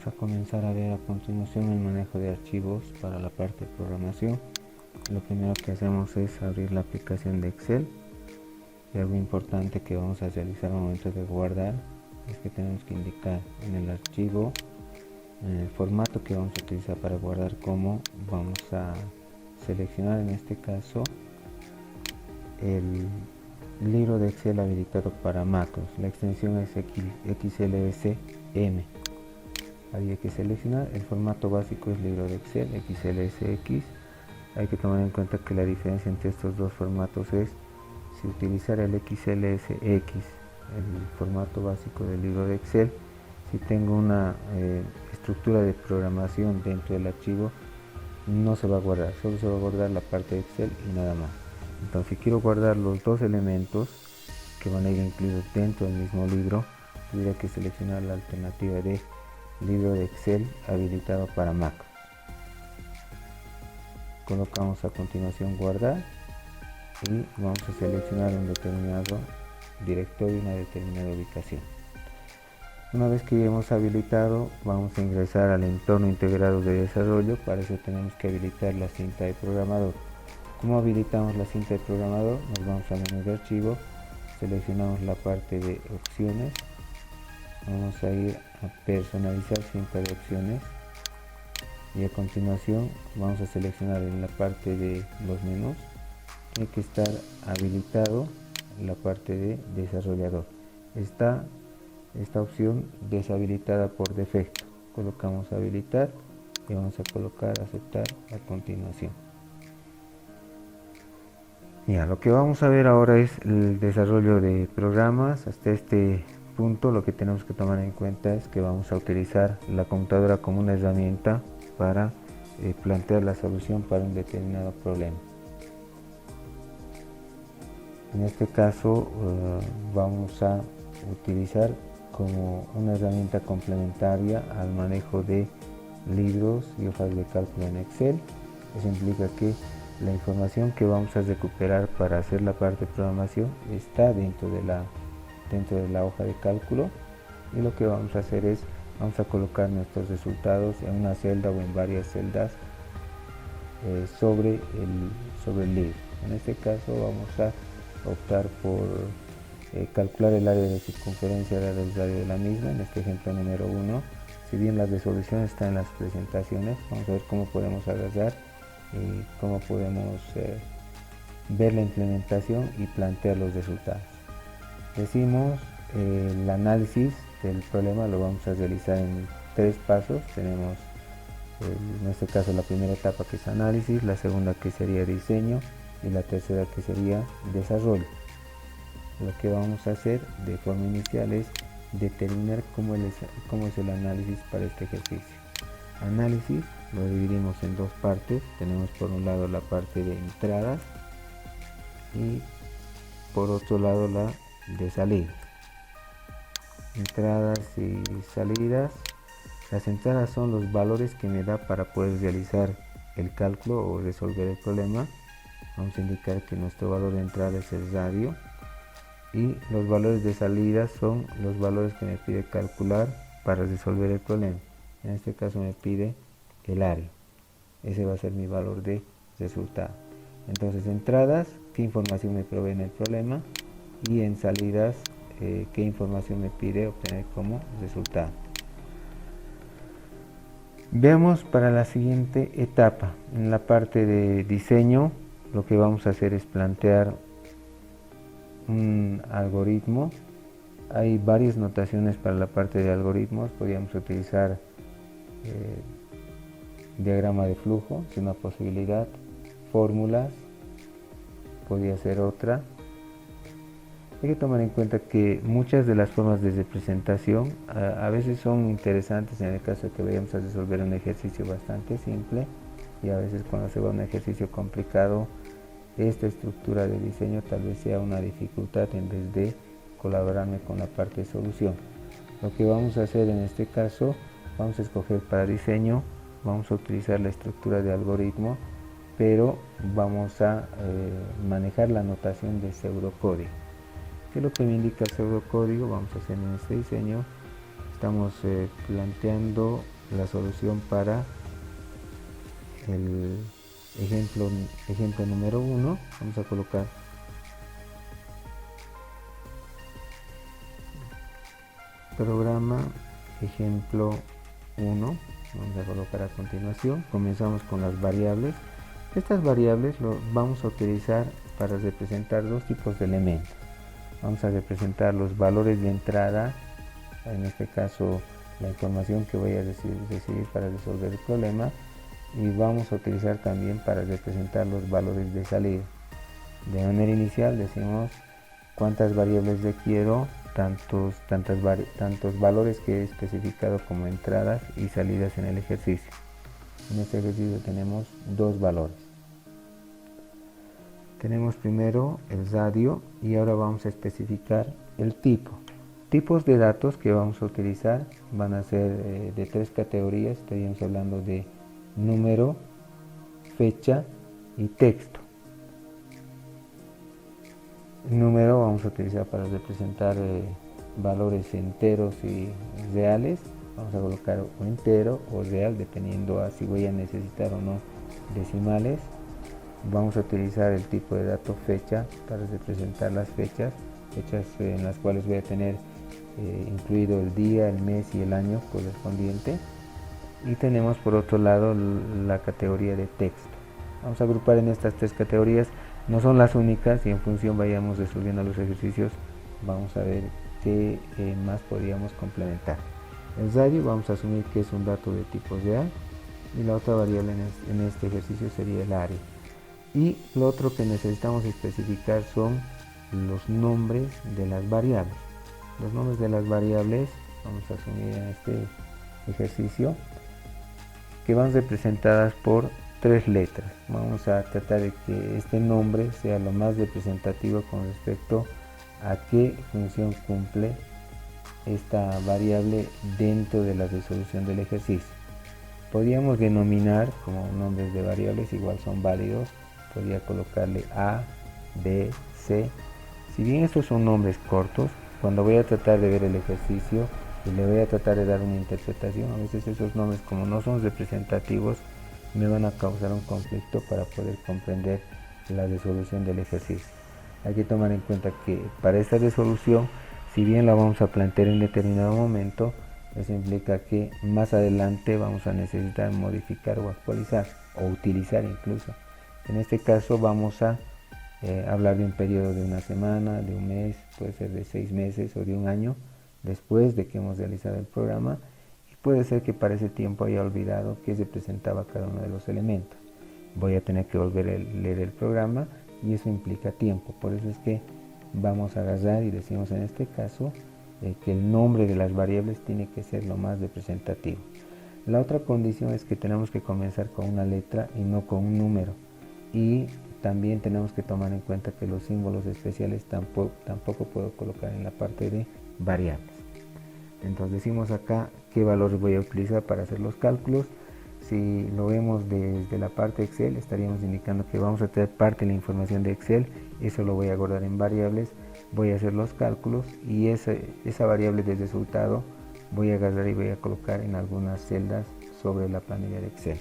Vamos a comenzar a ver a continuación el manejo de archivos para la parte de programación. Lo primero que hacemos es abrir la aplicación de Excel, y algo importante que vamos a realizar al momento de guardar es que tenemos que indicar en el archivo, en el formato que vamos a utilizar para guardar, cómo vamos a seleccionar en este caso el libro de Excel habilitado para macros. La extensión es XLSM. Había que seleccionar el formato básico, es libro de Excel XLSX. Hay que tomar en cuenta que la diferencia entre estos dos formatos es si utilizar el XLSX, el formato básico del libro de Excel, si tengo una estructura de programación dentro del archivo, no se va a guardar, solo se va a guardar la parte de Excel y nada más. Entonces, si quiero guardar los dos elementos que van a ir incluidos dentro del mismo libro, tendría que seleccionar la alternativa de libro de Excel habilitado para Mac. Colocamos a continuación guardar y vamos a seleccionar un determinado directorio, una determinada ubicación. Una vez que ya hemos habilitado, vamos a ingresar al entorno integrado de desarrollo. Para eso tenemos que habilitar la cinta de programador. ¿Cómo habilitamos la cinta de programador? Nos vamos al menú de archivo, seleccionamos la parte de opciones, vamos a ir a personalizar cinta de opciones y a continuación vamos a seleccionar en la parte de los menús. Tiene que estar habilitado la parte de desarrollador. Está esta opción deshabilitada por defecto. Colocamos habilitar y vamos a colocar aceptar a continuación. Ya, lo que vamos a ver ahora es el desarrollo de programas. Hasta este punto lo que tenemos que tomar en cuenta es que vamos a utilizar la computadora como una herramienta para plantear la solución para un determinado problema. En este caso vamos a utilizar como una herramienta complementaria al manejo de libros y hojas de cálculo en Excel. Eso implica que la información que vamos a recuperar para hacer la parte de programación está dentro de la hoja de cálculo, y lo que vamos a hacer es vamos a colocar nuestros resultados en una celda o en varias celdas sobre el libro. En este caso vamos a optar por calcular el área de circunferencia del radio de la misma. En este ejemplo número 1, si bien la resolución está en las presentaciones, vamos a ver cómo podemos agarrar y cómo podemos ver la implementación y plantear los resultados. Decimos el análisis del problema lo vamos a realizar en 3 pasos. Tenemos en este caso la primera etapa, que es análisis, la segunda que sería diseño y la tercera que sería desarrollo. Lo que vamos a hacer de forma inicial es determinar cómo es el análisis para este ejercicio. Análisis lo dividimos en 2 partes. Tenemos por un lado la parte de entradas y por otro lado la de salidas. Entradas y salidas. Las entradas son los valores que me da para poder realizar el cálculo o resolver el problema. Vamos a indicar que nuestro valor de entrada es el radio, y los valores de salida son los valores que me pide calcular para resolver el problema. En este caso me pide el área. Ese va a ser mi valor de resultado. Entonces, entradas, qué información me provee en el problema, y en salidas, qué información me pide obtener como resultado. Veamos para la siguiente etapa. En la parte de diseño, lo que vamos a hacer es plantear un algoritmo. Hay varias notaciones para la parte de algoritmos. Podríamos utilizar diagrama de flujo, es una posibilidad. Fórmulas podría ser otra. Hay que tomar en cuenta que muchas de las formas de representación a veces son interesantes en el caso de que vayamos a resolver un ejercicio bastante simple, y a veces cuando se va a un ejercicio complicado, esta estructura de diseño tal vez sea una dificultad en vez de colaborarme con la parte de solución. Lo que vamos a hacer en este caso, vamos a escoger para diseño, vamos a utilizar la estructura de algoritmo, pero vamos a manejar la notación de pseudocódigo. ¿Qué es lo que me indica el pseudocódigo? Vamos a hacer en este diseño estamos planteando la solución para el ejemplo número 1. Vamos a colocar programa ejemplo 1. Vamos a colocar a continuación. Comenzamos con las variables. Estas variables lo vamos a utilizar para representar dos tipos de elementos. Vamos a representar los valores de entrada, en este caso la información que voy a recibir para resolver el problema, y vamos a utilizar también para representar los valores de salida. De manera inicial decimos cuántas variables requiero, tantos valores que he especificado como entradas y salidas en el ejercicio. En este ejercicio tenemos dos valores. Tenemos primero el radio y ahora vamos a especificar el tipo. Tipos de datos que vamos a utilizar van a ser de tres categorías. Estaríamos hablando de número, fecha y texto. El número vamos a utilizar para representar valores enteros y reales. Vamos a colocar o entero o real dependiendo a si voy a necesitar o no decimales. Vamos a utilizar el tipo de dato fecha para representar las fechas en las cuales voy a tener incluido el día, el mes y el año correspondiente. Y tenemos por otro lado la categoría de texto. Vamos a agrupar en estas tres categorías. No son las únicas, y en función vayamos resolviendo los ejercicios vamos a ver qué más podríamos complementar. El radio vamos a asumir que es un dato de tipo real, y la otra variable en este ejercicio sería el área. Y lo otro que necesitamos especificar son los nombres de las variables. Los nombres de las variables vamos a asumir en este ejercicio que van representadas por tres letras. Vamos a tratar de que este nombre sea lo más representativo con respecto a qué función cumple esta variable dentro de la resolución del ejercicio. Podríamos denominar como nombres de variables, igual son válidos. Podría colocarle A, B, C. Si bien estos son nombres cortos, cuando voy a tratar de ver el ejercicio y le voy a tratar de dar una interpretación, a veces esos nombres, como no son representativos, me van a causar un conflicto para poder comprender la resolución del ejercicio. Hay que tomar en cuenta que para esta resolución, si bien la vamos a plantear en determinado momento, eso implica que más adelante vamos a necesitar modificar o actualizar o utilizar incluso. En este caso vamos a hablar de un periodo de una semana, de un mes, puede ser de 6 meses o de un año después de que hemos realizado el programa, y puede ser que para ese tiempo haya olvidado qué representaba cada uno de los elementos. Voy a tener que volver a leer el programa y eso implica tiempo. Por eso es que vamos a agarrar y decimos en este caso que el nombre de las variables tiene que ser lo más representativo. La otra condición es que tenemos que comenzar con una letra y no con un número. Y también tenemos que tomar en cuenta que los símbolos especiales tampoco puedo colocar en la parte de variables. Entonces decimos acá qué valores voy a utilizar para hacer los cálculos. Si lo vemos desde la parte Excel, estaríamos indicando que vamos a tener parte de la información de Excel. Eso lo voy a guardar en variables, voy a hacer los cálculos y esa variable de resultado voy a agarrar y voy a colocar en algunas celdas sobre la planilla de Excel.